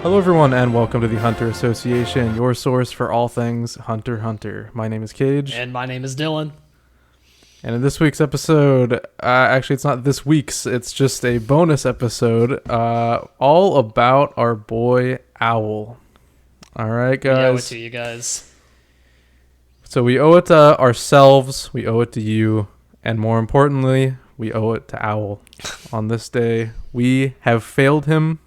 Hello everyone and welcome to the Hunter Association, your source for all things Hunter x Hunter. My name is Kaige. And my name is Dylan. And in this week's episode, actually it's not this week's, it's just a bonus episode, all about our boy Owl. Alright guys. We owe it to you guys. So we owe it to ourselves, we owe it to you, and more importantly, we owe it to Owl. On this day, we have failed him.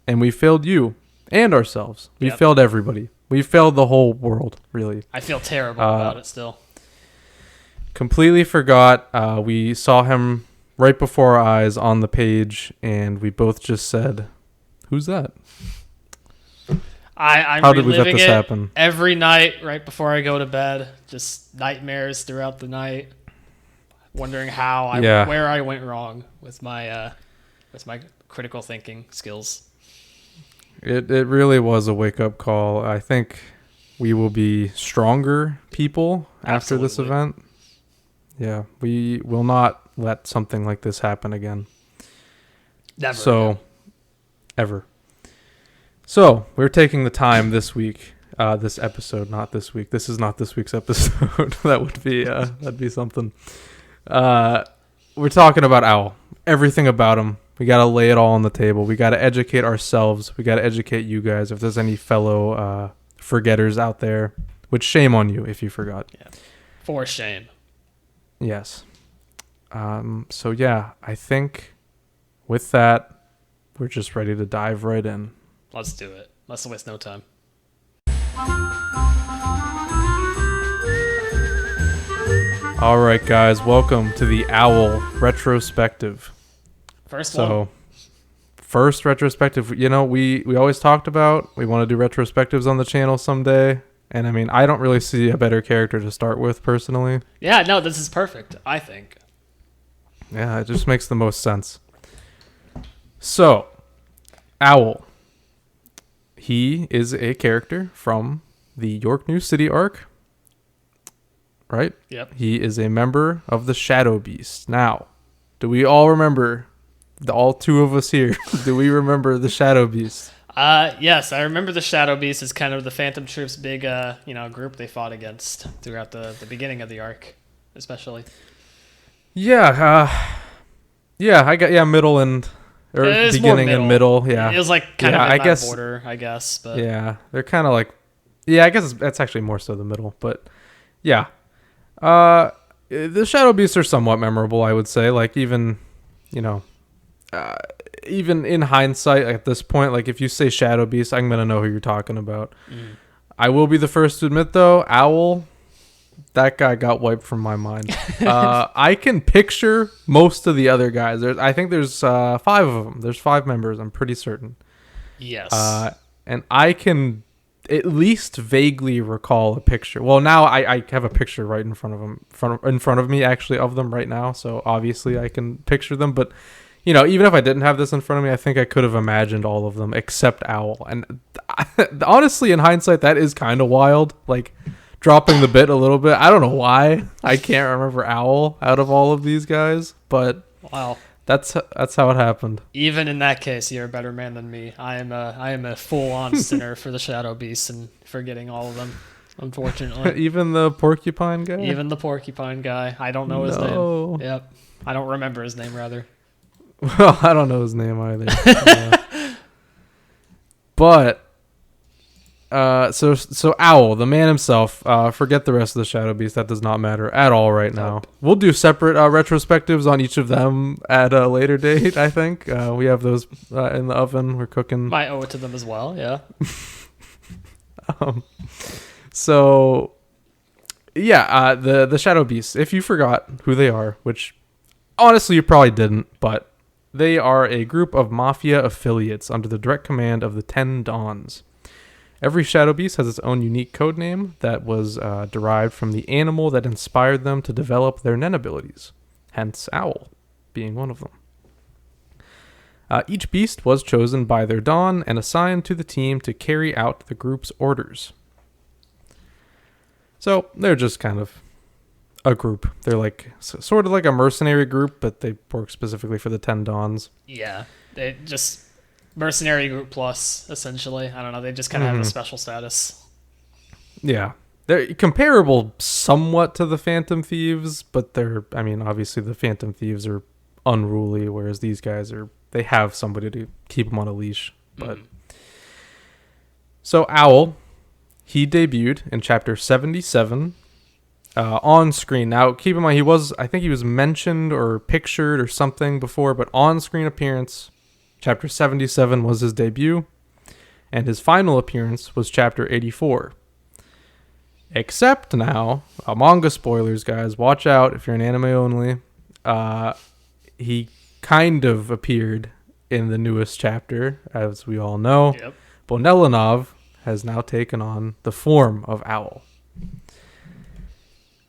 And we failed you and ourselves. We failed everybody. We failed the whole world, really. I feel terrible about it still. Completely forgot. We saw him right before our eyes on the page, and we both just said, "Who's that?" I'm How did we let this happen? Every night right before I go to bed. Just nightmares throughout the night. Wondering where I went wrong with my critical thinking skills. It really was a wake-up call. I think we will be stronger people after this event. Yeah, we will not let something like this happen again. Never. Ever. So, we're taking the time this week, this episode, not this week. This is not this week's episode. That'd be something. We're talking about Owl. Everything about him. We got to lay it all on the table. We got to educate ourselves. We got to educate you guys. If there's any fellow forgetters out there, which shame on you if you forgot. Yeah. For shame. Yes. So yeah, I think with that, we're just ready to dive right in. Let's do it. Let's waste no time. All right, guys. Welcome to the Owl Retrospective. First retrospective, we always talked about, we want to do retrospectives on the channel someday. And I mean, I don't really see a better character to start with personally. Yeah, no, this is perfect, I think. Yeah, it just makes the most sense. So, Owl. He is a character from the York New City arc. Right? Yep. He is a member of the Shadow Beast. Now, do we all remember... all two of us here, do we remember the Shadow Beast? Yes, I remember the Shadow Beast as kind of the Phantom Troop's big, group they fought against throughout the beginning of the arc, especially. Yeah, middle and beginning and middle. Yeah, it was like kind of in that border, I guess. But yeah, they're kind of like, I guess that's actually more so the middle, but yeah, the Shadow Beasts are somewhat memorable, I would say. Like even in hindsight at this point, like if you say Shadow Beast, I'm gonna know who you're talking about. I will be the first to admit though, Owl, that guy got wiped from my mind. I can picture most of the other guys. I think there's 5 of them. There's 5 members, I'm pretty certain. Yes. And I can at least vaguely recall a picture. Well, now I have a picture right in front of me actually of them right now, so obviously I can picture them, but even if I didn't have this in front of me, I think I could have imagined all of them except Owl. And honestly, in hindsight, that is kind of wild. Like, dropping the bit a little bit. I don't know why I can't remember Owl out of all of these guys, but wow, that's how it happened. Even in that case, you're a better man than me. I am a full-on sinner for the Shadow Beasts and forgetting all of them, unfortunately. Even the porcupine guy? Even the porcupine guy. I don't know his name. Yep. I don't remember his name, rather. Well, I don't know his name either. But so Owl, the man himself, forget the rest of the Shadow Beast. That does not matter at all right now. We'll do separate retrospectives on each of them at a later date, I think. We have those in the oven. We're cooking. Might owe it to them as well, yeah. So, yeah, the Shadow Beasts, if you forgot who they are, which honestly you probably didn't, but they are a group of mafia affiliates under the direct command of the 10 Dons. Every Shadow Beast has its own unique codename that was derived from the animal that inspired them to develop their Nen abilities, hence Owl being one of them. Each beast was chosen by their Don and assigned to the team to carry out the group's orders. So they're just kind of a group. They're like sort of like a mercenary group, but they work specifically for the 10 Dons. Yeah, they just mercenary group plus, essentially. I don't know. They just kind of have a special status. Yeah. They're comparable somewhat to the Phantom Thieves, but obviously the Phantom Thieves are unruly, whereas these guys they have somebody to keep them on a leash. But So Owl, he debuted in chapter 77 on screen. Now, keep in mind, I think he was mentioned or pictured or something before, but on-screen appearance, chapter 77 was his debut, and his final appearance was chapter 84. Except now, manga spoilers, guys. Watch out if you're an anime only. He kind of appeared in the newest chapter, as we all know. Yep. Bonelanov has now taken on the form of Owl.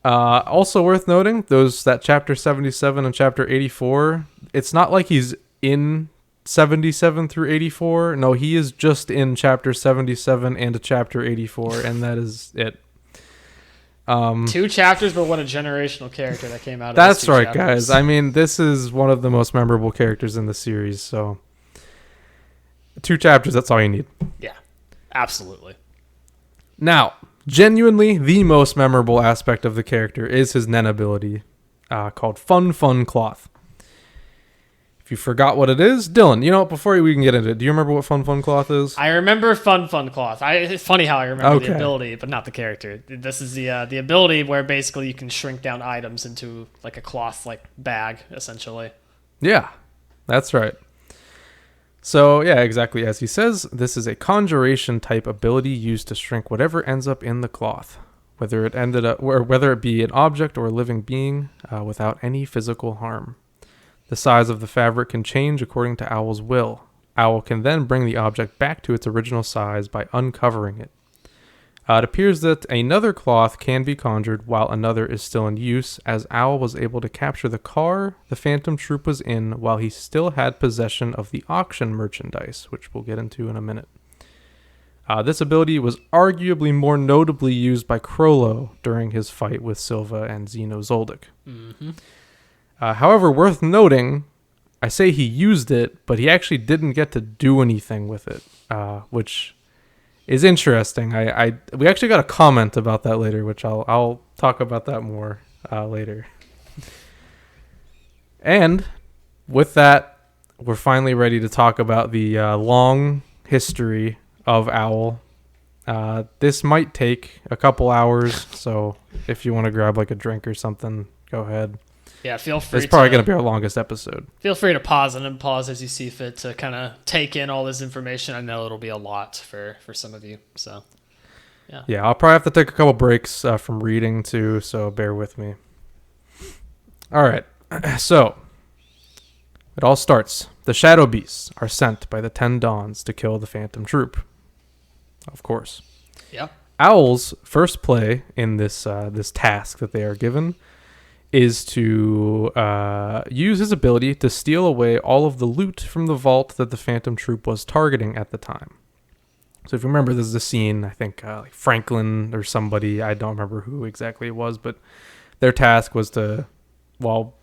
Also worth noting, that chapter 77 and chapter 84, it's not like he's in 77 through 84. No, he is just in chapter 77 and chapter 84, and that is it. 2 chapters, but what a generational character that came out of That's right, chapters. guys. I mean, this is one of the most memorable characters in the series, so 2 chapters, that's all you need. Yeah, absolutely. Now, genuinely, the most memorable aspect of the character is his Nen ability, called Fun Cloth. If you forgot what it is, Dylan, before we can get into it, do you remember what Fun Cloth is? I remember Fun Cloth. It's funny how I remember the ability, but not the character. This is the ability where basically you can shrink down items into like a cloth like bag, essentially. Yeah, that's right. So, yeah, exactly as he says, this is a conjuration type ability used to shrink whatever ends up in the cloth, whether it be an object or a living being, without any physical harm. The size of the fabric can change according to Owl's will. Owl can then bring the object back to its original size by uncovering it. It appears that another cloth can be conjured while another is still in use, as Owl was able to capture the car the Phantom Troop was in while he still had possession of the auction merchandise, which we'll get into in a minute. This ability was arguably more notably used by Krollo during his fight with Silva and Xeno Zoldyck. Mm-hmm. However, worth noting, I say he used it, but he actually didn't get to do anything with it, which is interesting. We actually got a comment about that later, which I'll talk about that more later. And with that, we're finally ready to talk about the long history of Owl. This might take a couple hours, so if you want to grab like a drink or something, go ahead. Yeah, feel free. It's probably going to be our longest episode. Feel free to pause and unpause as you see fit to kind of take in all this information. I know it'll be a lot for some of you. So, yeah. Yeah, I'll probably have to take a couple breaks from reading too, so bear with me. All right, so it all starts. The Shadow Beasts are sent by the 10 Dawns to kill the Phantom Troop. Of course. Yeah. Owl's first play in this task that they are given is to use his ability to steal away all of the loot from the vault that the Phantom Troop was targeting at the time. So if you remember, this is a scene, I think like Franklin or somebody, I don't remember who exactly it was, but their task was to, while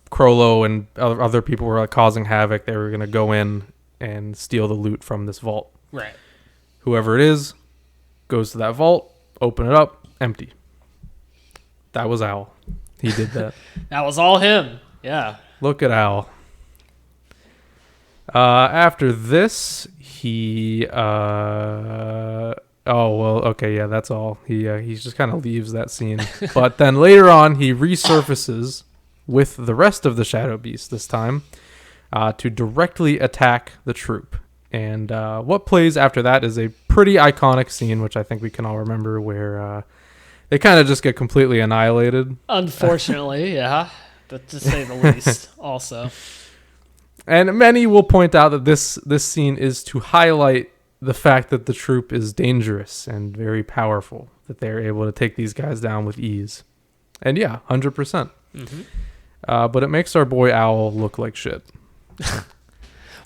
Krollo and other people were like causing havoc, they were going to go in and steal the loot from this vault. Right. Whoever it is goes to that vault, open it up, empty. That was Owl. He did that. That was all him. Yeah. Look at Owl. After this, he... that's all. He just kind of leaves that scene. But then later on, he resurfaces with the rest of the Shadow Beasts this time to directly attack the troop. And what plays after that is a pretty iconic scene, which I think we can all remember, where... they kind of just get completely annihilated. Unfortunately, yeah. But to say the least, also. And many will point out that this scene is to highlight the fact that the troop is dangerous and very powerful, that they're able to take these guys down with ease. And yeah, 100%. Mm-hmm. But it makes our boy Owl look like shit.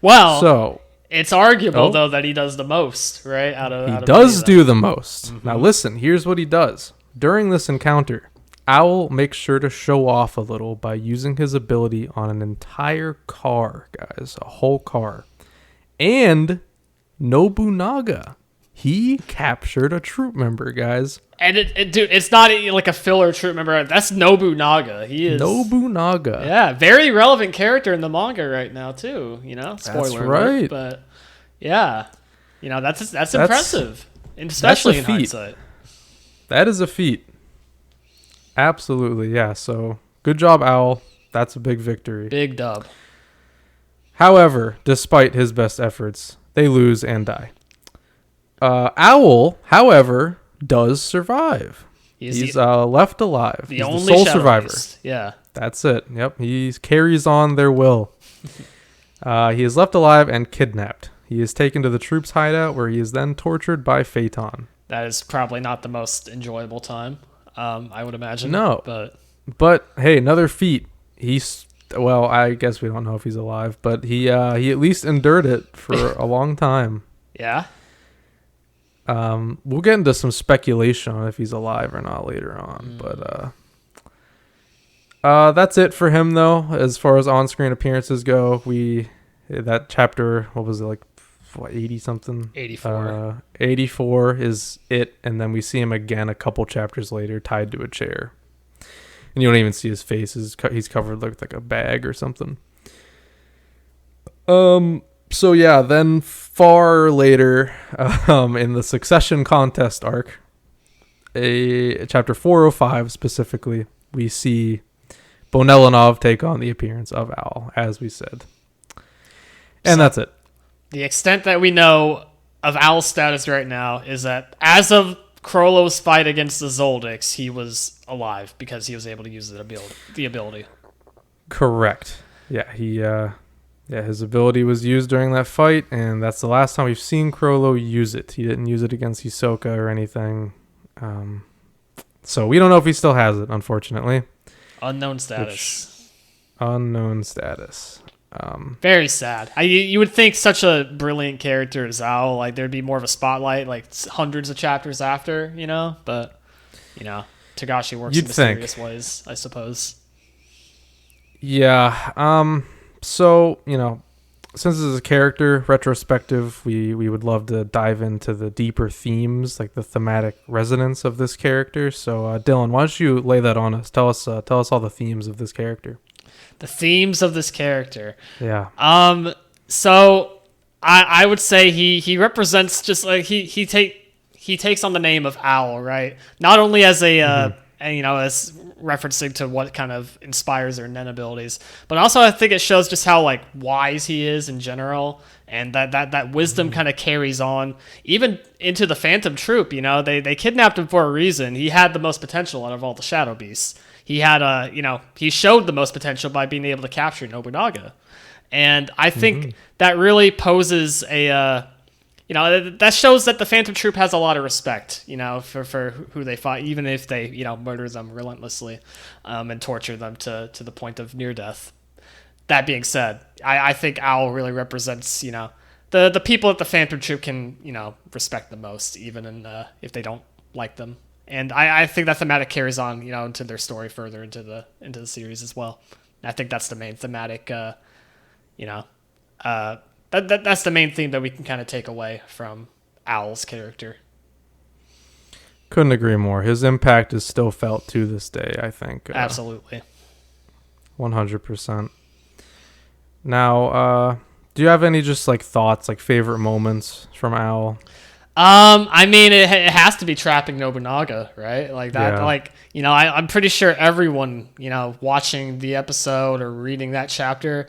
Well, so it's arguable, though, that he does the most, right? He does do the most. Mm-hmm. Now listen, here's what he does. During this encounter, Owl makes sure to show off a little by using his ability on an entire car, guys, a whole car. And Nobunaga. He captured a troop member, guys. And dude, it's not like a filler troop member. That's Nobunaga. He is Nobunaga. Yeah, very relevant character in the manga right now too. Spoiler right. alert, but yeah, that's impressive, and especially in hindsight. That is a feat. Absolutely, yeah. So good job, Owl. That's a big victory. Big dub. However, despite his best efforts, they lose and die. Owl, however, does survive. He's left alive. He's the sole survivor. Beast. Yeah. That's it. Yep. He carries on their will. He is left alive and kidnapped. He is taken to the troops' hideout where he is then tortured by Phaeton. That is probably not the most enjoyable time, I would imagine. No. But hey, another feat. Well, I guess we don't know if he's alive, but he at least endured it for a long time. Yeah. We'll get into some speculation on if he's alive or not later on, but that's it for him though. As far as on-screen appearances go, that chapter, what was it, like 80 something? 84. 84 is it, and then we see him again a couple chapters later tied to a chair. And you don't even see his face. He's covered with like a bag or something. So yeah, then far later, in the Succession Contest arc, chapter 405 specifically, we see Bonelinov take on the appearance of Owl, as we said. And that's it. The extent that we know of Owl's status right now is that as of Krollo's fight against the Zoldycks, he was alive because he was able to use the ability. Correct. Yeah, his ability was used during that fight, and that's the last time we've seen Krollo use it. He didn't use it against Hisoka or anything. So we don't know if he still has it, unfortunately. Unknown status. Very sad. You would think such a brilliant character as Owl, like there'd be more of a spotlight, like hundreds of chapters after, but Togashi works in mysterious ways, I suppose. Yeah. So, since this is a character retrospective, we would love to dive into the deeper themes, like the thematic resonance of this character. So, Dylan, why don't you lay that on us? Tell us all the themes of this character. The themes of this character. Yeah. So I would say he represents just like he takes on the name of Owl, right? Not only as as referencing to what kind of inspires their nen abilities, but also I think it shows just how like wise he is in general, and that wisdom kind of carries on even into the Phantom Troop. They kidnapped him for a reason. He had the most potential out of all the Shadow Beasts. He had he showed the most potential by being able to capture Nobunaga, and I think that really poses a that shows that the Phantom Troop has a lot of respect, for who they fought, even if they, murder them relentlessly, and torture them to the point of near death. That being said, I think Owl really represents, the people that the Phantom Troop can, respect the most, even if they don't like them. And I think that thematic carries on, into their story further into the series as well. And I think that's the main thematic, That's the main theme that we can kind of take away from Owl's character. Couldn't agree more. His impact is still felt to this day, I think. Absolutely. 100%. Now, do you have any just like thoughts, like favorite moments from Owl? I mean, it has to be trapping Nobunaga, right? Like that, yeah. I'm pretty sure everyone, watching the episode or reading that chapter,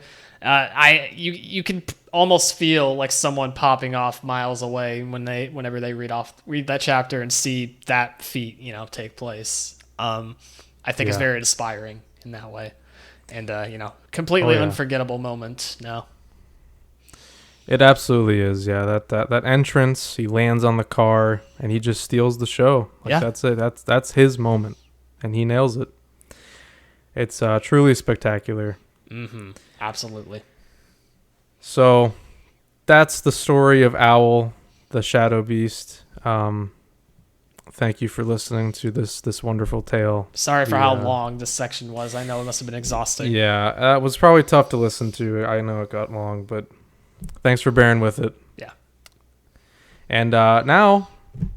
you can almost feel like someone popping off miles away whenever they read that chapter and see that feat, take place. I think it's very inspiring in that way, and completely unforgettable moment now. It absolutely is. Yeah, that entrance, he lands on the car and he just steals the show. That's it. That's his moment, and he nails it. It's truly spectacular. Mm-hmm. Absolutely. So that's the story of Owl, the Shadow Beast. Thank you for listening to this wonderful tale. Sorry for how long this section was. I know it must have been exhausting. Yeah, it was probably tough to listen to. I know it got long, but Thanks for bearing with it. Yeah. And now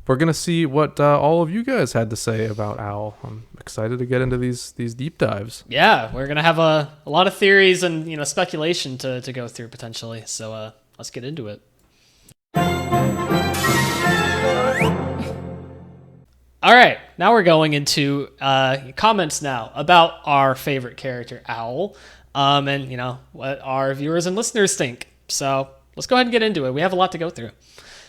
we're going to see what all of you guys had to say about Owl. I'm excited to get into these deep dives. Yeah, we're going to have a lot of theories and speculation to go through potentially. So let's get into it. All right, now we're going into comments now about our favorite character, Owl, and what our viewers and listeners think. So let's go ahead and get into it. We have a lot to go through.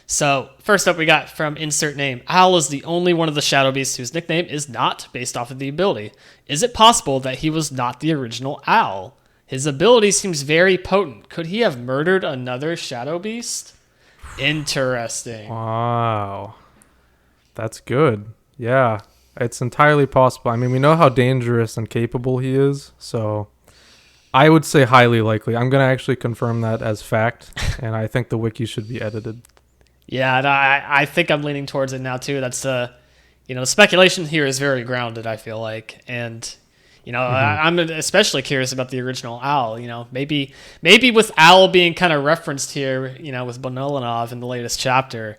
So first up, we got from insert name. Owl is the only one of the Shadow Beasts whose nickname is not based off of the ability. Is it possible that he was not the original Owl? His ability seems very potent. Could he have murdered another Shadow Beast? Interesting. Wow. That's good. Yeah, it's entirely possible. I mean, we know how dangerous and capable he is, so I would say highly likely. I'm going to actually confirm that as fact, and I think the wiki should be edited. Yeah, and I think I'm leaning towards it now, too. That's, the speculation here is very grounded, I feel like, and... I'm especially curious about the original Owl. Maybe with Owl being kind of referenced here, with Bonolanov in the latest chapter,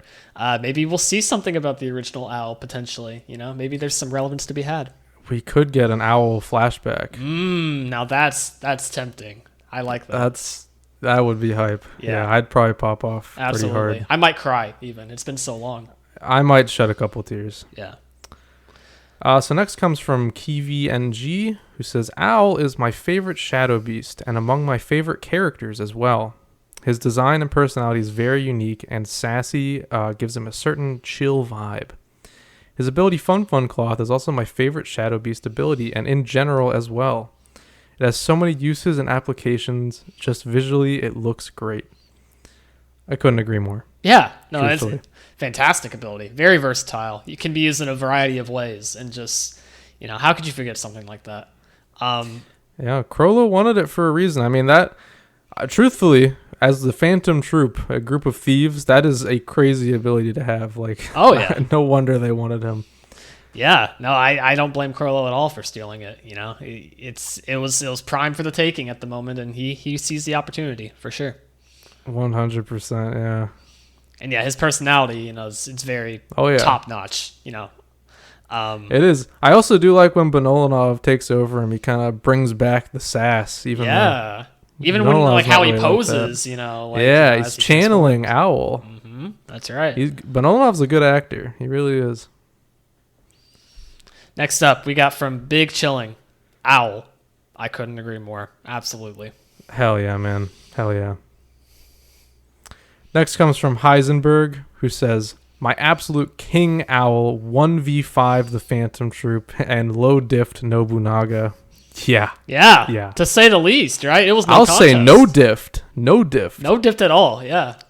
maybe we'll see something about the original Owl potentially. Maybe there's some relevance to be had. We could get an Owl flashback. Now that's tempting. I like that. That would be hype. Yeah, I'd probably pop off Absolutely. pretty hard. I might cry even. It's been so long. I might shed a couple tears. Yeah. So next comes from KiwiNG, who says, Owl is my favorite Shadow Beast and among my favorite characters as well. His design and personality is very unique, and sassy gives him a certain chill vibe. His ability Fun Cloth is also my favorite Shadow Beast ability, and in general as well. It has so many uses and applications, just visually it looks great. I couldn't agree more. Yeah, no, Truthfully. it's a fantastic ability. Very versatile. You can be used in a variety of ways, and just, how could you forget something like that? Yeah, Crollo wanted it for a reason. I mean, that, truthfully, as the Phantom Troop, a group of thieves, that is a crazy ability to have. Like, oh yeah, no wonder they wanted him. Yeah, no, I don't blame Crollo at all for stealing it. It was prime for the taking at the moment, and he sees the opportunity for sure. 100%, yeah. And yeah, his personality, it's very top notch. It is. I also do like when Bonolanov takes over him. He kind of brings back the sass, even when how he poses. He's channeling Owl. Mm-hmm, that's right. Bonolanov's a good actor. He really is. Next up, we got from Big Chilling, Owl. I couldn't agree more. Absolutely. Hell yeah, man. Hell yeah. Next comes from Heisenberg, who says, my absolute king Owl, 1v5 the Phantom Troop, and low diffed Nobunaga. Yeah. Yeah. To say the least, right? It was no contest. Say no diffed. No diffed. No diffed at all, yeah.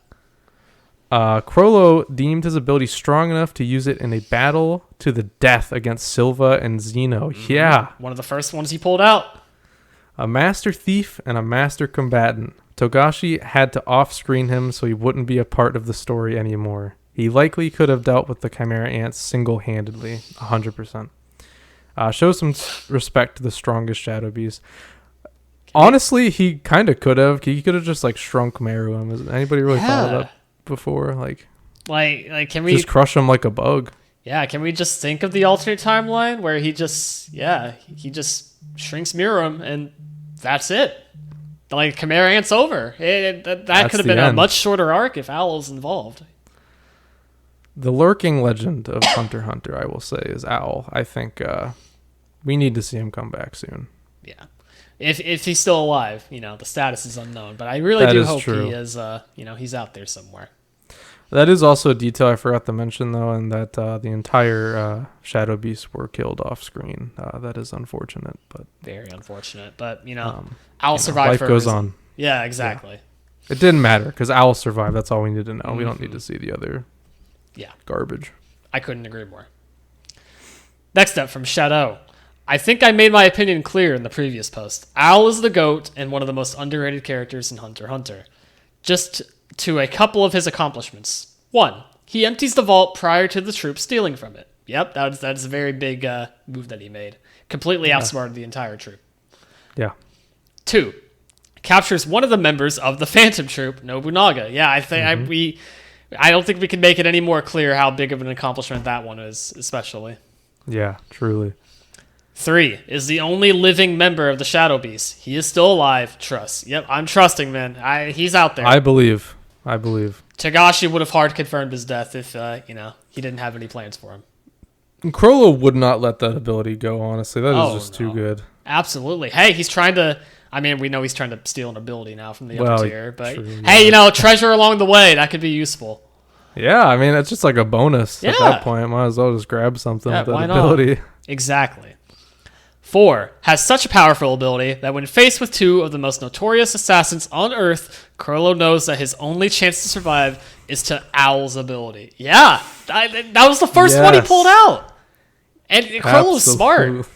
Crollo deemed his ability strong enough to use it in a battle to the death against Silva and Zeno. Mm-hmm. Yeah. One of the first ones he pulled out. A master thief and a master combatant. Togashi had to off-screen him so he wouldn't be a part of the story anymore. He likely could have dealt with the Chimera Ants single-handedly, 100%. Show some respect to the strongest Shadow Beast. Honestly, he kind of could have. He could have just shrunk Meru him. Has anybody really thought of that before? Like can we just crush him like a bug? Yeah, can we just think of the alternate timeline where he just shrinks Miram and that's it? Chimera Ant's over. That could have been a much shorter arc if Owl was involved. The lurking legend of Hunter x Hunter, I will say, is Owl. I think we need to see him come back soon. Yeah. If he's still alive, the status is unknown. But I really do hope he is, he's out there somewhere. That is also a detail I forgot to mention, though, and that the entire Shadow Beasts were killed off screen. That is unfortunate, but very unfortunate. But Owl survived. Life goes on. Yeah, exactly. Yeah. It didn't matter because Owl survived. That's all we need to know. Mm-hmm. We don't need to see the other garbage. I couldn't agree more. Next up from Shadow. I think I made my opinion clear in the previous post. Owl is the GOAT and one of the most underrated characters in Hunter x Hunter. Just to a couple of his accomplishments. 1. He empties the vault prior to the troop stealing from it. Yep, that's a very big move that he made. Completely outsmarted the entire troop. Yeah. 2. captures one of the members of the Phantom Troop, Nobunaga. Yeah, I think I don't think we can make it any more clear how big of an accomplishment that one is, especially. Yeah, truly. 3 is the only living member of the Shadow Beast. He is still alive. Trust. Yep, I'm trusting, man. He's out there. I believe. Tagashi would have hard confirmed his death if, he didn't have any plans for him. Crollo would not let that ability go, honestly. That is just too good. Absolutely. Hey, he's trying to... I mean, we know he's trying to steal an ability now from the upper tier, but true, hey, treasure along the way, that could be useful. Yeah, I mean, it's just like a bonus at that point. Might as well just grab something with that ability. Not? Exactly. 4 has such a powerful ability that when faced with 2 of the most notorious assassins on Earth, Crollo knows that his only chance to survive is to Owl's ability. Yeah, that was the first one he pulled out. And Crollo's smart.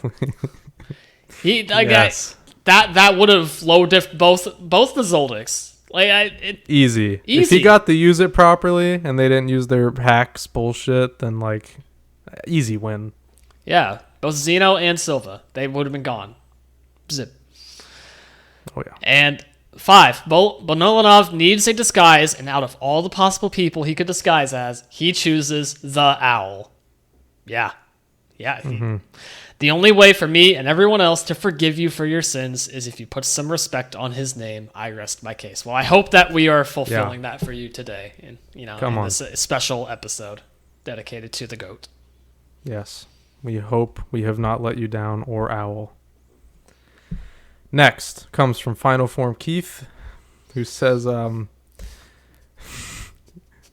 That would have low diffed both the Zoldycks. Easy. If he got to use it properly and they didn't use their hacks bullshit, then easy win. Yeah, both Xeno and Silva, they would have been gone. Zip. Oh yeah. And 5, Bonolanov needs a disguise, and out of all the possible people he could disguise as, he chooses the Owl. Yeah. The only way for me and everyone else to forgive you for your sins is if you put some respect on his name. I rest my case. Well, I hope that we are fulfilling that for you today, in this special episode dedicated to the GOAT. Yes, we hope we have not let you down, or Owl. Next comes from Final Form Keith, who says, sorry,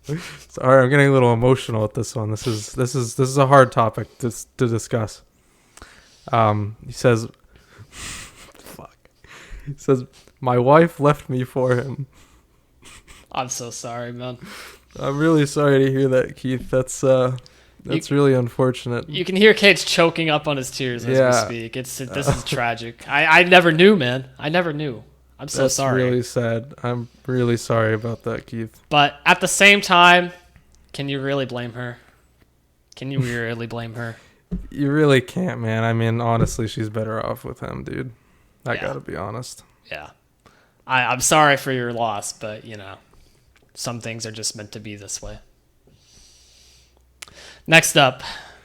I'm getting a little emotional at this one. This is a hard topic to discuss. He says, He says, my wife left me for him. I'm so sorry, man. I'm really sorry to hear that, Keith. That's really unfortunate. You can hear Kaige choking up on his tears as we speak. This is tragic. I never knew, man. I never knew. I'm so sorry. That's really sad. I'm really sorry about that, Keith. But at the same time, can you really blame her? Can you really blame her? You really can't, man. I mean, honestly, she's better off with him, dude. I gotta be honest. Yeah. I'm sorry for your loss, but, some things are just meant to be this way. Next up,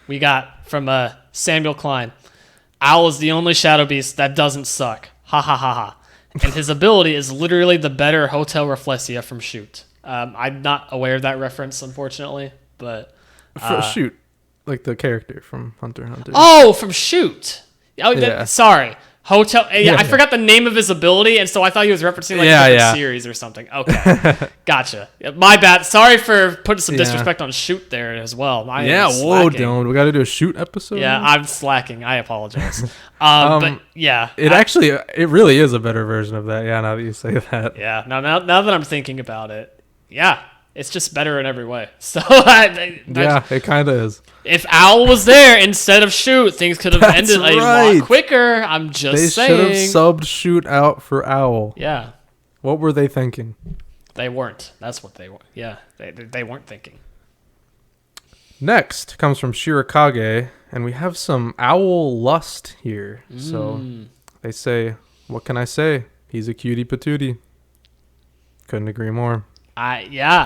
we got from Samuel Klein. Owl is the only Shadow Beast that doesn't suck. Ha ha ha ha. And his ability is literally the better Hotel Rafflesia from Shoot. I'm not aware of that reference, unfortunately, but... Shoot. Like the character from Hunter x Hunter. Oh, from Shoot. Oh, sorry. Hotel. I forgot the name of his ability, and so I thought he was referencing a different series or something. Okay, gotcha. My bad. Sorry for putting some disrespect on Shoot there as well. Don't. We got to do a Shoot episode. Yeah, I'm slacking. I apologize. But yeah, it really is a better version of that. Yeah, now that you say that. Yeah. Now that I'm thinking about it, yeah. It's just better in every way. So it kind of is. If Owl was there instead of Shoot, things could have ended a lot quicker. I'm just saying. They should have subbed Shoot out for Owl. Yeah. What were they thinking? They weren't. That's what they were. Yeah, they weren't thinking. Next comes from Shirakage, and we have some Owl lust here. So they say, what can I say? He's a cutie patootie. Couldn't agree more.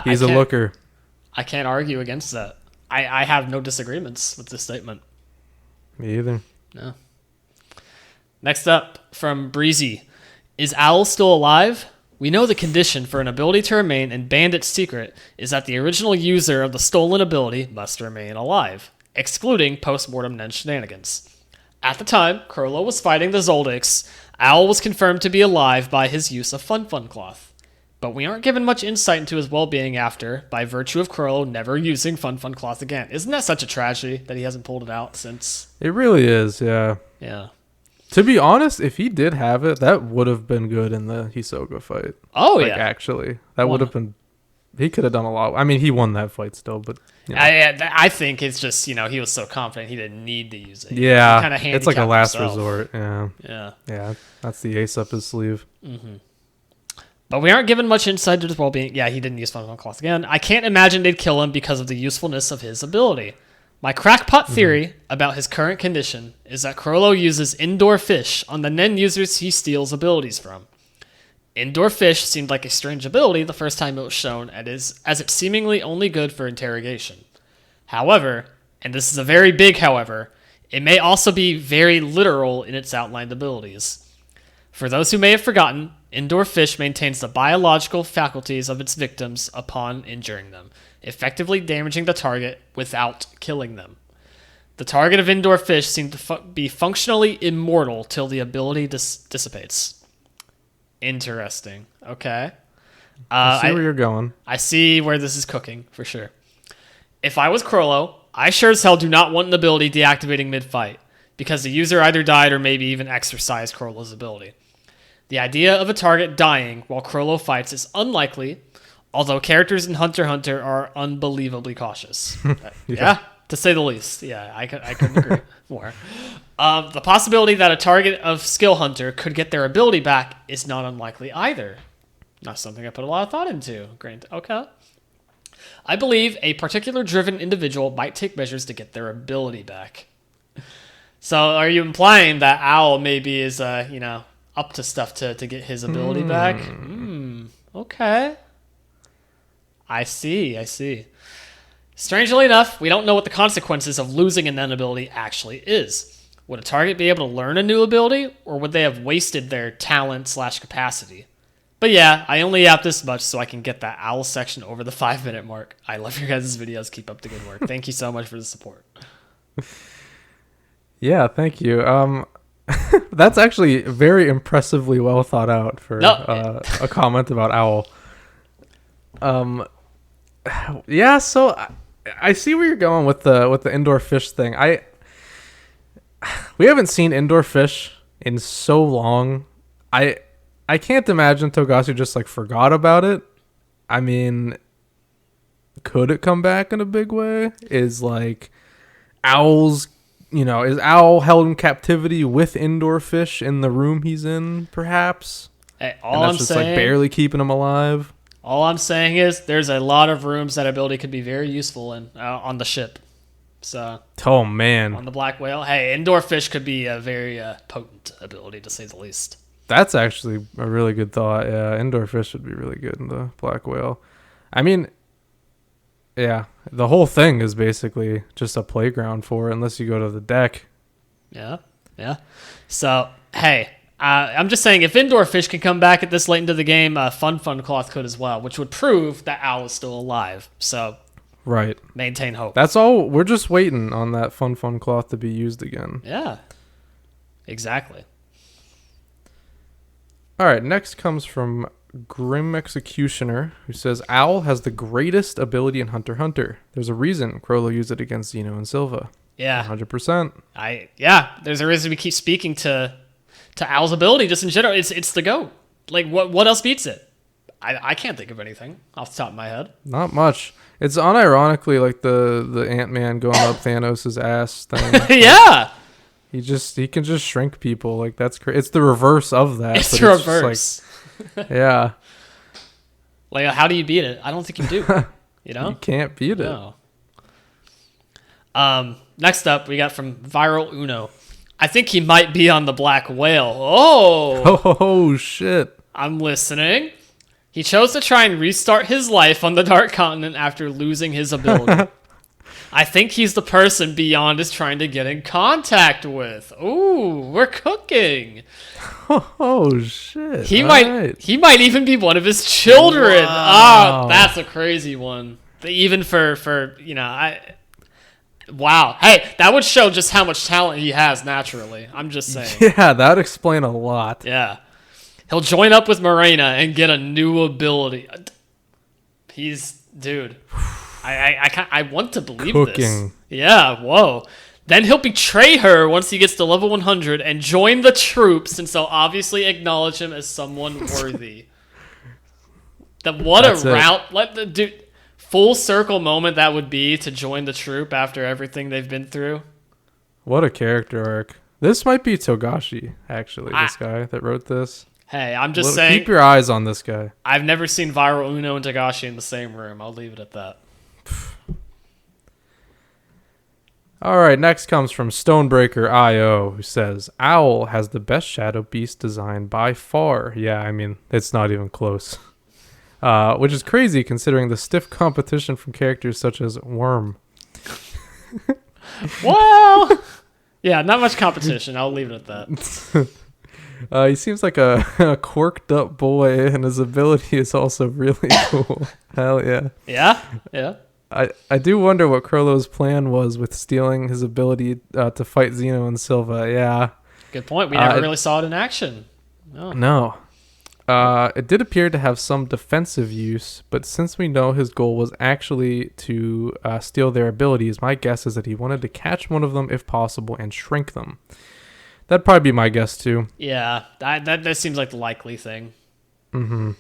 He's a looker. I can't argue against that. I have no disagreements with this statement. Me either. No. Next up, from Breezy. Is Owl still alive? We know the condition for an ability to remain in Bandit's secret is that the original user of the stolen ability must remain alive, excluding post-mortem Nen shenanigans. At the time, Crollo was fighting the Zoldycks. Owl was confirmed to be alive by his use of Fun Cloth. But we aren't given much insight into his well-being after, by virtue of Crollo never using Fun Cloth again. Isn't that such a tragedy that he hasn't pulled it out since? It really is, yeah. Yeah. To be honest, if he did have it, that would have been good in the Hisoka fight. Oh, yeah. Actually. That would have been... He could have done a lot. I mean, he won that fight still, but... I think it's just, he was so confident he didn't need to use it. Yeah, it's like a last resort. Yeah. Yeah. That's the ace up his sleeve. Mm-hmm. But we aren't given much insight into his well-being. Yeah, he didn't use Fun Cloth again. I can't imagine they'd kill him because of the usefulness of his ability. My crackpot theory about his current condition is that Crollo uses indoor fish on the Nen users he steals abilities from. Indoor fish seemed like a strange ability the first time it was shown, as it's seemingly only good for interrogation. However, and this is a very big however, it may also be very literal in its outlined abilities. For those who may have forgotten, indoor fish maintains the biological faculties of its victims upon injuring them, effectively damaging the target without killing them. The target of indoor fish seemed to be functionally immortal till the ability dissipates. Interesting. Okay. I see where you're going. I see where this is cooking, for sure. If I was Crollo, I sure as hell do not want an ability deactivating mid-fight, because the user either died or maybe even exercised Crollo's ability. The idea of a target dying while Crollo fights is unlikely, although characters in Hunter x Hunter are unbelievably cautious. Yeah, to say the least. Yeah, I couldn't agree more. The possibility that a target of Skill Hunter could get their ability back is not unlikely either. Not something I put a lot of thought into. Great. Okay. I believe a particular driven individual might take measures to get their ability back. So are you implying that Owl maybe is, up to stuff to get his ability back? Okay. I see. Strangely enough, we don't know what the consequences of losing an ability actually is. Would a target be able to learn a new ability, or would they have wasted their talent/capacity? But yeah, I only yapped this much so I can get that Owl section over the 5-minute mark. I love your guys' videos. Keep up the good work. Thank you so much for the support. Yeah, thank you. That's actually very impressively well thought out for a comment about Owl. Yeah, so I see where you're going with the indoor fish thing. We haven't seen indoor fish in so long. I can't imagine Togashi just forgot about it. I mean, could it come back in a big way? Is Owl's, is Owl held in captivity with indoor fish in the room he's in, perhaps? Hey, barely keeping him alive. All I'm saying is there's a lot of rooms that ability could be very useful in on the ship. So, oh man, on the Black Whale, hey, indoor fish could be a very potent ability to say the least. That's actually a really good thought. Yeah, indoor fish would be really good in the Black Whale. I mean, yeah, the whole thing is basically just a playground for it, unless you go to the deck. Yeah. So, hey, I'm just saying, if indoor fish can come back at this late into the game, Fun Cloth could as well, which would prove that Owl is still alive. So, right, maintain hope. That's all. We're just waiting on that Fun Cloth to be used again. Yeah, exactly. All right, next comes from Grim Executioner, who says, Owl has the greatest ability in Hunter x Hunter. There's a reason Crollo used it against Zeno and Silva. Yeah. 100%. There's a reason we keep speaking to Owl's ability just in general. It's the GOAT. What else beats it? I can't think of anything off the top of my head. Not much. It's unironically the Ant-Man going up Thanos' ass thing. Yeah. He can just shrink people. That's crazy. It's the reverse of that. It's the reverse. Yeah. How do you beat it? I don't think you do. You can't beat it. No. Next up, we got from Viral Uno. I think he might be on the Black Whale. Oh, shit. I'm listening. He chose to try and restart his life on the Dark Continent after losing his ability. I think he's the person Beyond is trying to get in contact with. Ooh, we're cooking. Oh shit. He might even be one of his children. Wow. Oh, that's a crazy one. Even for wow. Hey, that would show just how much talent he has naturally. I'm just saying. Yeah, that would explain a lot. Yeah. He'll join up with Morena and get a new ability. Dude. I want to believe cooking. This. Yeah, whoa. Then he'll betray her once he gets to level 100 and join the troops, since they'll obviously acknowledge him as someone worthy. That's a route. Dude, full circle moment that would be to join the troop after everything they've been through. What a character arc. This might be Togashi, actually, this guy that wrote this. Hey, I'm just saying. Keep your eyes on this guy. I've never seen Viral Uno and Togashi in the same room. I'll leave it at that. All right, next comes from Stonebreaker IO, who says, Owl has the best Shadow Beast design by far. Yeah, I mean, it's not even close. Which is crazy considering the stiff competition from characters such as Worm. Well, yeah, not much competition. I'll leave it at that. He seems like a quirked up boy, and his ability is also really cool. Hell yeah. Yeah. I do wonder what Crollo's plan was with stealing his ability to fight Xeno and Silva. Yeah. Good point. We never really saw it in action. No. It did appear to have some defensive use, but since we know his goal was actually to steal their abilities, my guess is that he wanted to catch one of them if possible and shrink them. That'd probably be my guess too. Yeah, that seems like the likely thing. Mm-hmm.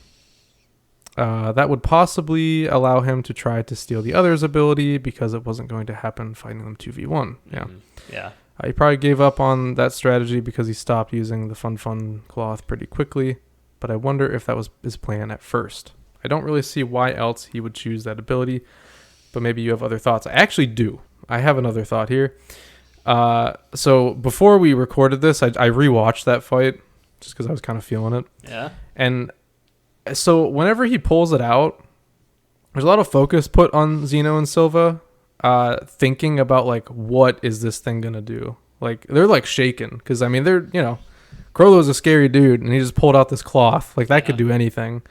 That would possibly allow him to try to steal the other's ability because it wasn't going to happen fighting them 2v1. Yeah. Yeah. He probably gave up on that strategy because he stopped using the fun cloth pretty quickly, but I wonder if that was his plan at first. I don't really see why else he would choose that ability, but maybe you have other thoughts. I actually do. I have another thought here. So before we recorded this, I rewatched that fight just because I was kind of feeling it. Yeah. And so whenever he pulls it out, there's a lot of focus put on Xeno and Silva, thinking about like, what is this thing gonna do? Like they're like shaking because I mean they're Crollo's a scary dude and he just pulled out this cloth like that could do anything.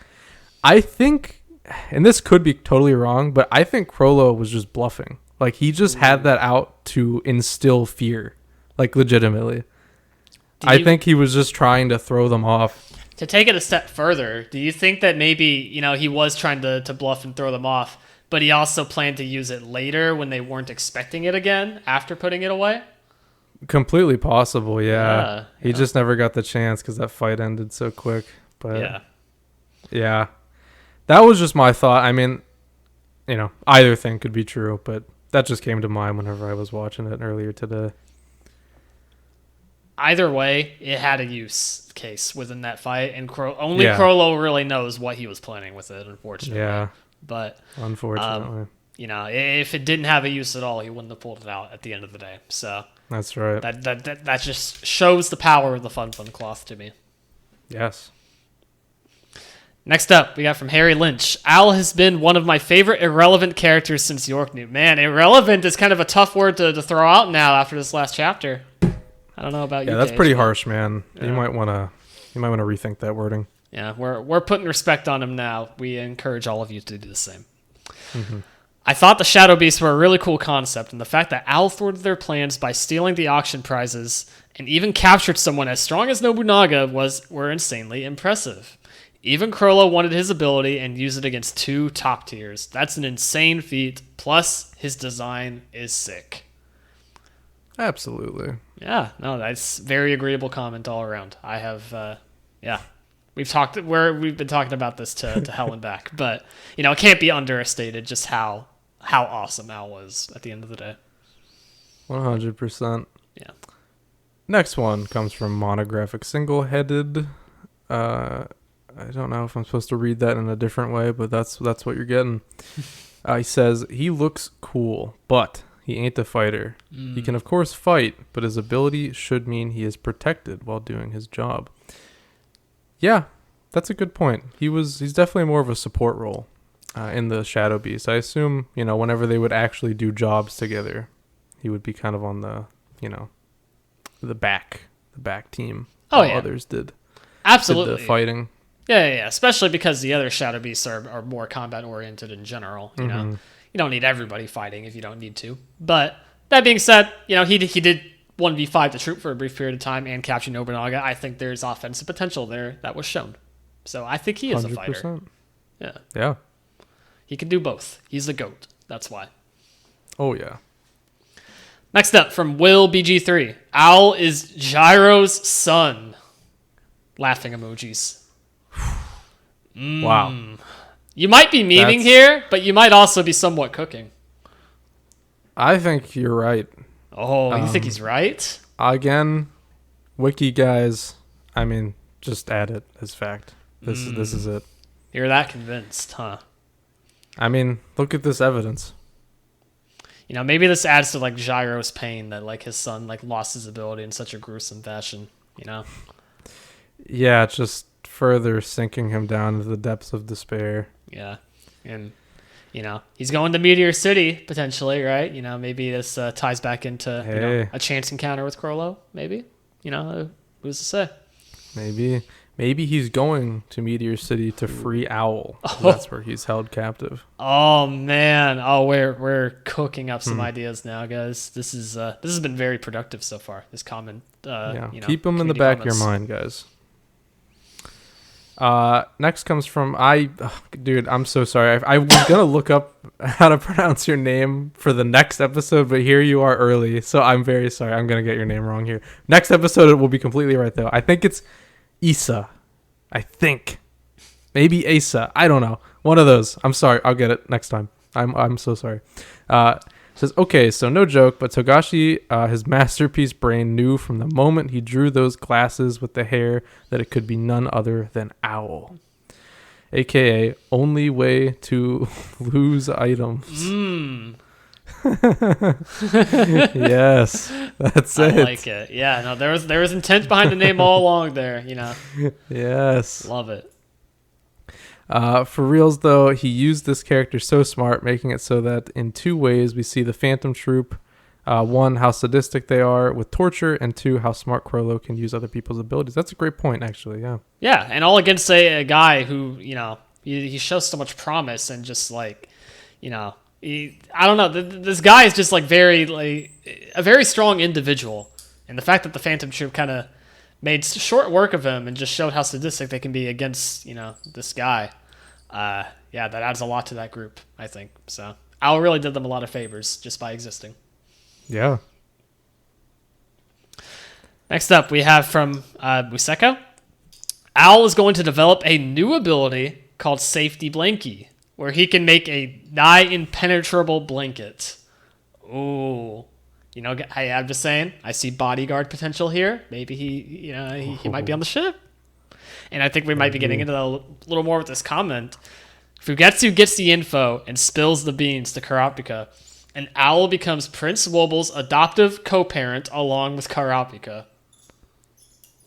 I think, and this could be totally wrong, but I think Crollo was just bluffing. Like he just had that out to instill fear, like legitimately. I think he was just trying to throw them off. To take it a step further, do you think that maybe, he was trying to bluff and throw them off, but he also planned to use it later when they weren't expecting it again after putting it away? Completely possible, yeah. He just never got the chance because that fight ended so quick. But yeah. That was just my thought. I mean, either thing could be true, but that just came to mind whenever I was watching it earlier today. Either way, it had a use case within that fight, and Crollo really knows what he was planning with it, unfortunately. Yeah. But unfortunately. If it didn't have a use at all, he wouldn't have pulled it out at the end of the day. So that's right. That just shows the power of the fun cloth to me. Yes. Next up, we got from Harry Lynch. Al has been one of my favorite irrelevant characters since Yorknute. Man, irrelevant is kind of a tough word to throw out now after this last chapter. I don't know about you. Yeah, that's pretty harsh, man. Yeah. You might want to rethink that wording. Yeah, we're putting respect on him now. We encourage all of you to do the same. Mm-hmm. I thought the Shadow Beasts were a really cool concept, and the fact that Al thwarted their plans by stealing the auction prizes and even captured someone as strong as Nobunaga were insanely impressive. Even Crollo wanted his ability and used it against 2 top tiers. That's an insane feat. Plus, his design is sick. Absolutely. Yeah, no, that's very agreeable comment all around. I have, we've been talking about this to hell and back, but it can't be understated just how awesome Al was at the end of the day. 100%. Yeah. Next one comes from Monographic Single-Headed. I don't know if I'm supposed to read that in a different way, but that's what you're getting. He says, he looks cool, but he ain't a fighter. He can, of course, fight, but his ability should mean he is protected while doing his job. Yeah, that's a good point. He's definitely more of a support role in the Shadow Beast. I assume, whenever they would actually do jobs together, he would be kind of on the, the back team. Oh, yeah. Others did. Absolutely. Did the fighting. Yeah, especially because the other Shadow Beasts are more combat-oriented in general, you know. You don't need everybody fighting if you don't need to. But that being said, he did 1v5 the troop for a brief period of time and capture Nobunaga. I think there's offensive potential there that was shown. So I think he is 100%. A fighter. Yeah. Yeah. He can do both. He's the GOAT. That's why. Oh, yeah. Next up, from Will BG3. Owl is Gyro's son. Laughing emojis. Wow. You might be memeing here, but you might also be somewhat cooking. I think you're right. Oh, you think he's right? Again, wiki guys, just add it as fact. This is it. You're that convinced, huh? Look at this evidence. maybe this adds to like Gyro's pain that like his son like lost his ability in such a gruesome fashion. Yeah, it's just further sinking him down into the depths of despair. Yeah, and he's going to Meteor City potentially, right? Maybe this ties back into a chance encounter with Crollo. Maybe, who's to say? Maybe he's going to Meteor City to free Owl. That's where he's held captive. Oh man! Oh, we're cooking up some ideas now, guys. This has been very productive so far. This comment, keep them in the back of your mind, guys. Next comes from dude, I'm so sorry. I was gonna look up how to pronounce your name for the next episode, but here you are early, so I'm very sorry. I'm gonna get your name wrong here. Next episode it will be completely right though. I think it's Issa. I think maybe Asa. I don't know. One of those. I'm sorry. I'll get it next time. I'm so sorry. Says, okay, so no joke, but Togashi, his masterpiece brain knew from the moment he drew those glasses with the hair that it could be none other than Owl. AKA only way to lose items. Yes, that's it. I like it. Yeah, no, there was intent behind the name all along there, Yes. Love it. For reals, though, he used this character so smart, making it so that in two ways we see the Phantom Troop. One, how sadistic they are with torture, and two, how smart Crollo can use other people's abilities. That's a great point, actually, yeah. Yeah, and all against a guy who, he shows so much promise and just like, I don't know, this guy is just like a very strong individual. And the fact that the Phantom Troop kind of made short work of him and just showed how sadistic they can be against, this guy. That adds a lot to that group, I think. So Owl really did them a lot of favors just by existing. Yeah. Next up, we have from Museko. Owl is going to develop a new ability called Safety Blankie, where he can make a nigh impenetrable blanket. Ooh. I'm just saying, I see bodyguard potential here. Maybe he might be on the ship. And I think we might be getting into that a little more with this comment. Fugetsu gets the info and spills the beans to Karapika, and Owl becomes Prince Wobble's adoptive co-parent along with Karapika.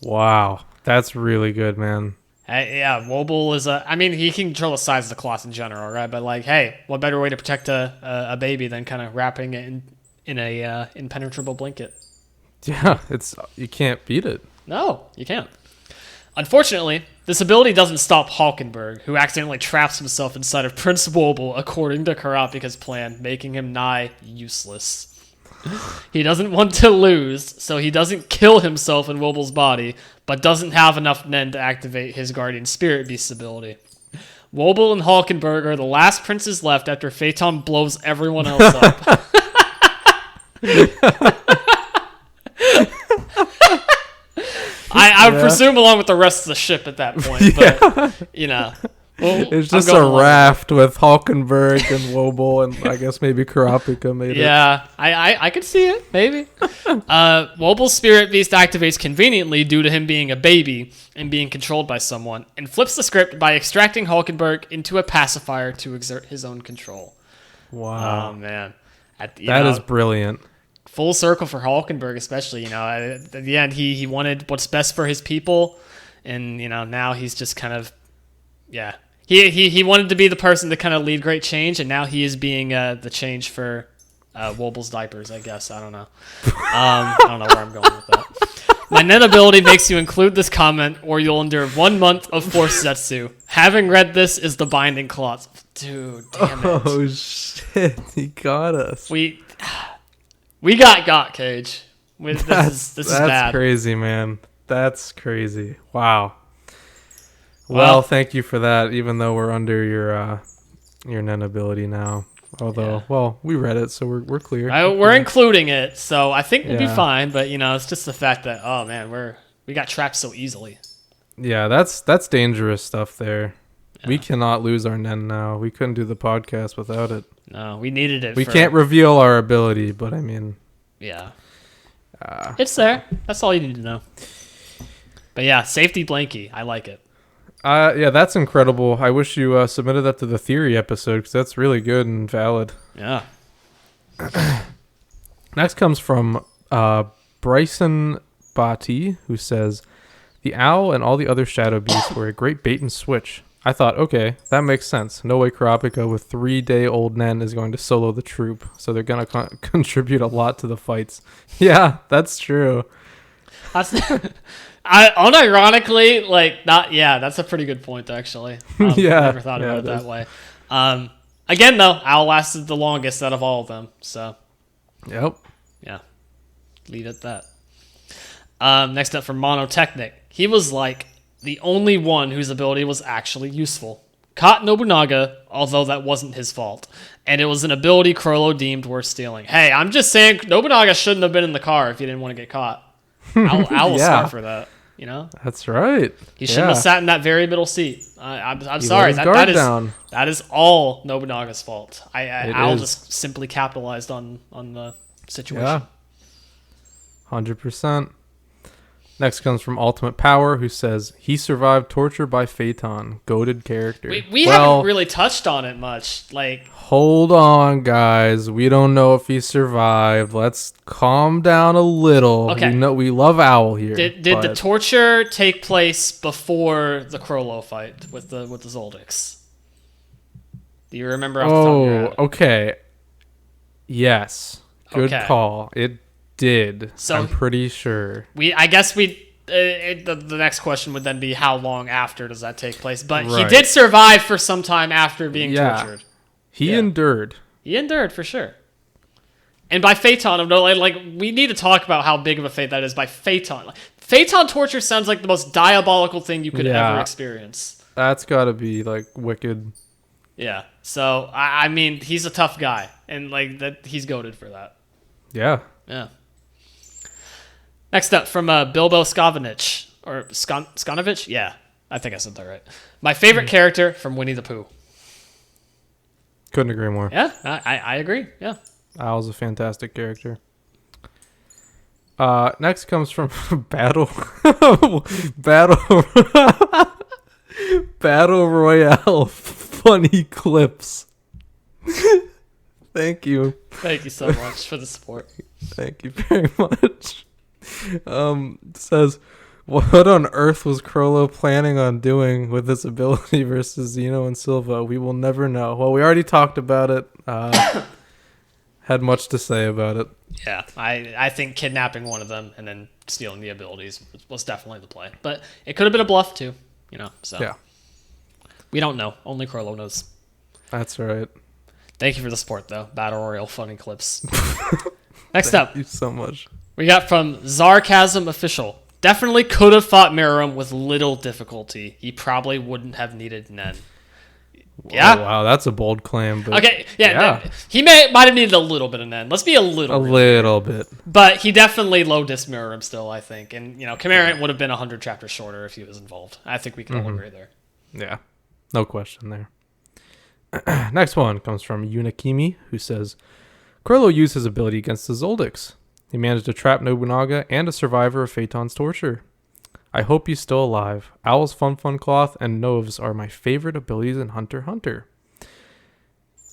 Wow. That's really good, man. Yeah, Wobble is he can control the size of the cloth in general, right? But like, hey, what better way to protect a baby than kind of wrapping it in a impenetrable blanket? Yeah, you can't beat it. No, you can't. Unfortunately, this ability doesn't stop Hulkenberg, who accidentally traps himself inside of Prince Wobble according to Karapika's plan, making him nigh useless. He doesn't want to lose, so he doesn't kill himself in Wobble's body, but doesn't have enough Nen to activate his Guardian Spirit Beast ability. Wobble and Hulkenberg are the last princes left after Phaeton blows everyone else up. I would presume along with the rest of the ship at that point, but, it's just a raft with Hulkenberg and Wobble and I guess maybe Karapika made it. Yeah, I could see it, maybe. Wobble's Spirit Beast activates conveniently due to him being a baby and being controlled by someone, and flips the script by extracting Hulkenberg into a pacifier to exert his own control. Wow. Oh, man. That is brilliant. Full circle for Hulkenberg, especially, at the end, he wanted what's best for his people, and, now he's just kind of, yeah. He wanted to be the person to kind of lead great change, and now he is being the change for Wobble's diapers, I guess. I don't know. I don't know where I'm going with that. My Nen ability makes you include this comment, or you'll endure 1 month of Force Zetsu. Having read this is the binding clause. Dude, damn it. Oh, shit. He got us. We got Kaige. This is bad. That's crazy, man. That's crazy. Wow. Well, thank you for that, even though we're under your Nen ability now. Although, we read it, so we're clear. We're including it, so I think we'll be fine. But it's just the fact that we got trapped so easily. Yeah, that's dangerous stuff there. Yeah. We cannot lose our Nen now. We couldn't do the podcast without it. No, we needed it. We can't reveal our ability, but I mean, yeah, it's there. That's all you need to know. But yeah, Safety Blankie, I like it. Yeah, that's incredible. I wish you submitted that to the theory episode because that's really good and valid. Yeah. Next comes from Bryson Bati, who says, the owl and all the other shadow beasts were a great bait and switch. I thought, okay, that makes sense. No way Kurapika with 3-day-old Nen is going to solo the troop, so they're going to contribute a lot to the fights. Yeah, that's true. Unironically, that's a pretty good point, actually. Yeah. Never thought about it that way. Again, though, Owl lasted the longest out of all of them, so. Yep. Yeah. Leave it at that. Next up from Monotechnic. He was the only one whose ability was actually useful. Caught Nobunaga, although that wasn't his fault. And it was an ability Crollo deemed worth stealing. Hey, I'm just saying Nobunaga shouldn't have been in the car if he didn't want to get caught. Owl was smart for that, That's right. He shouldn't have sat in that very middle seat. I'm sorry. That is all Nobunaga's fault. Owl just simply capitalized on the situation. Yeah. 100%. Next comes from Ultimate Power, who says, he survived torture by Phaeton. Goated character. We haven't really touched on it much. Hold on, guys. We don't know if he survived. Let's calm down a little. Okay. We love Owl here. Did the torture take place before the Crollo fight with the Zoldyx? Do you remember off the top of your head? Okay. Yes. Good call. It did. So I'm pretty sure. The next question would then be how long after does that take place? But he did survive for some time after being tortured. He endured. He endured for sure. And by Phaeton, we need to talk about how big of a fate that is by Phaeton. Phaeton torture sounds like the most diabolical thing you could ever experience. That's got to be wicked. Yeah. So I mean, he's a tough guy, and he's goated for that. Yeah. Yeah. Next up from Bilbo Skavenich, or Skanovich? Yeah, I think I said that right. My favorite character from Winnie the Pooh. Couldn't agree more. Yeah, I agree. Yeah. Owl's a fantastic character. Next comes from Battle Royale funny clips. Thank you. Thank you so much for the support. Thank you very much. Says, what on earth was Crollo planning on doing with this ability versus Xeno and Silva? We will never know. Well, we already talked about it. Had much to say about it. Yeah, I think kidnapping one of them and then stealing the abilities was definitely the play. But it could have been a bluff too, so. Yeah. We don't know. Only Crollo knows. That's right. Thank you for the support, though. Battle Royale funny clips. Next up. Thank you so much. We got from Zarkasm Official. Definitely could have fought Miram with little difficulty. He probably wouldn't have needed Nen. Yeah. Oh, wow, that's a bold claim. But okay, yeah. He might have needed a little bit of Nen. Let's be a little bit. But he definitely low disc Miram still, I think. And, Chimeriant would have been 100 chapters shorter if he was involved. I think we can all agree there. Yeah, no question there. Next one comes from Yunikimi, who says, Crollo used his ability against the Zoldyx. He managed to trap Nobunaga and a survivor of Phaeton's torture. I hope he's still alive. Owl's Fun Cloth and Noves are my favorite abilities in Hunter x Hunter.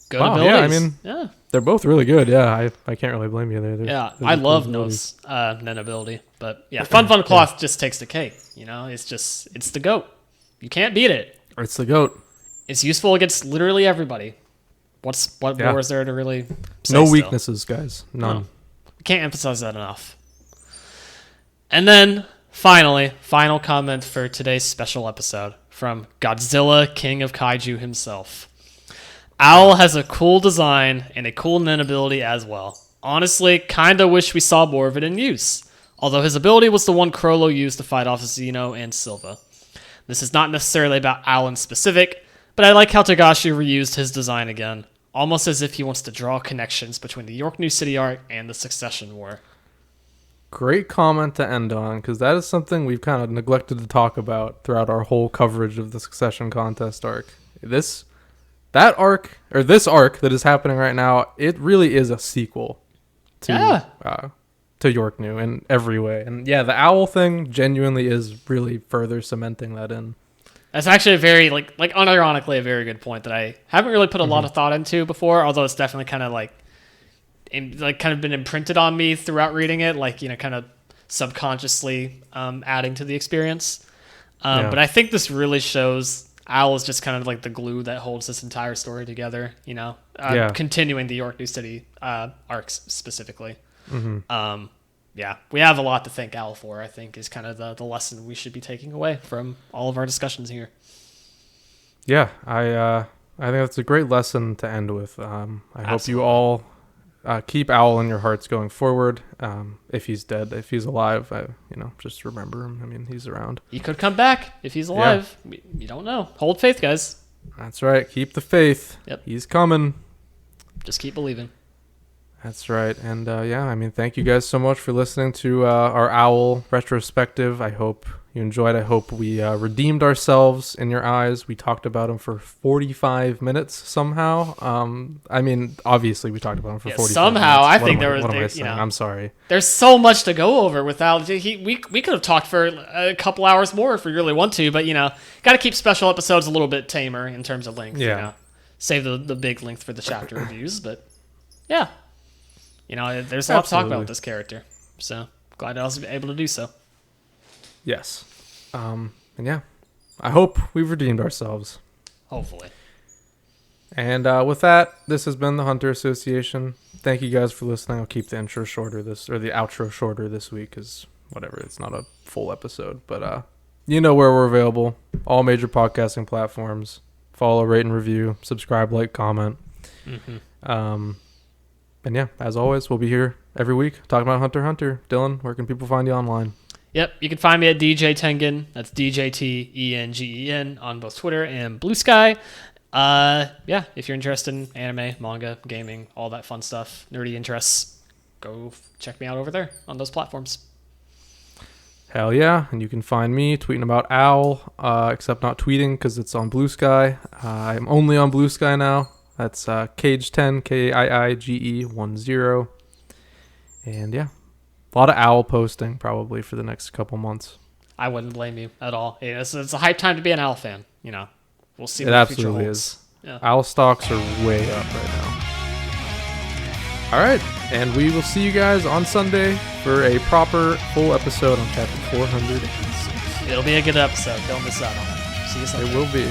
Good abilities. Yeah, I mean, they're both really good. Yeah, I can't really blame you there. I love Noves' Nen ability. But yeah, Fun Cloth just takes the cake. It's the GOAT. You can't beat it. It's the GOAT. It's useful against literally everybody. What more is there to really say? No weaknesses, guys. None. No. Can't emphasize that enough. And then, finally, final comment for today's special episode from Godzilla, King of Kaiju himself. Owl has a cool design and a cool Nen ability as well. Honestly, kinda wish we saw more of it in use. Although his ability was the one Crollo used to fight off Xeno and Silva. This is not necessarily about Owl in specific, but I like how Togashi reused his design again. Almost as if he wants to draw connections between the York New City arc and the Succession War. Great comment to end on, because that is something we've kind of neglected to talk about throughout our whole coverage of the Succession Contest arc. This arc that is happening right now, it really is a sequel to York New in every way. And yeah, the Owl thing genuinely is really further cementing that in. That's actually a very, unironically, a very good point that I haven't really put a lot of thought into before, although it's definitely kind of like kind of been imprinted on me throughout reading it, like, kind of subconsciously adding to the experience. But I think this really shows Owl is just kind of like the glue that holds this entire story together, continuing the York New City arcs specifically. Mm-hmm. We have a lot to thank Owl for, I think, is kind of the lesson we should be taking away from all of our discussions here. Yeah, I think that's a great lesson to end with. I hope you all keep Owl in your hearts going forward. If he's dead, if he's alive, just remember him. I mean, he's around. He could come back if he's alive. Yeah. You don't know. Hold faith, guys. That's right. Keep the faith. Yep. He's coming. Just keep believing. That's right. And thank you guys so much for listening to our Owl retrospective. I hope you enjoyed. I hope we redeemed ourselves in your eyes. We talked about him for 45 minutes somehow. Obviously we talked about him for 45 somehow. minutes. I think there was, I'm sorry. There's so much to go over without, we could have talked for a couple hours more if we really want to, but, got to keep special episodes a little bit tamer in terms of length, Save the big length for the chapter reviews, but yeah. There's a lot to talk about with this character. So, glad I was able to do so. Yes. I hope we've redeemed ourselves. Hopefully. And with that, this has been the Hunter Association. Thank you guys for listening. I'll keep the intro shorter the outro shorter this week, because whatever, it's not a full episode. But where we're available. All major podcasting platforms. Follow, rate, and review. Subscribe, like, comment. Mm-hmm. As always, we'll be here every week talking about Hunter x Hunter. Dylan, where can people find you online? Yep, you can find me at DJ Tengen. That's DJTENGEN on both Twitter and Bluesky. If you're interested in anime, manga, gaming, all that fun stuff, nerdy interests, go check me out over there on those platforms. Hell yeah, and you can find me tweeting about Owl, except not tweeting because it's on Bluesky. I'm only on Bluesky now. That's Kaige10, KIIGE10. And a lot of Owl posting probably for the next couple months. I wouldn't blame you at all. It's a hype time to be an Owl fan. We'll see what the future holds. It absolutely is. Yeah. Owl stocks are way up right now. All right, and we will see you guys on Sunday for a proper full episode on chapter 406. It'll be a good episode. Don't miss out on it. See you Sunday. It will be.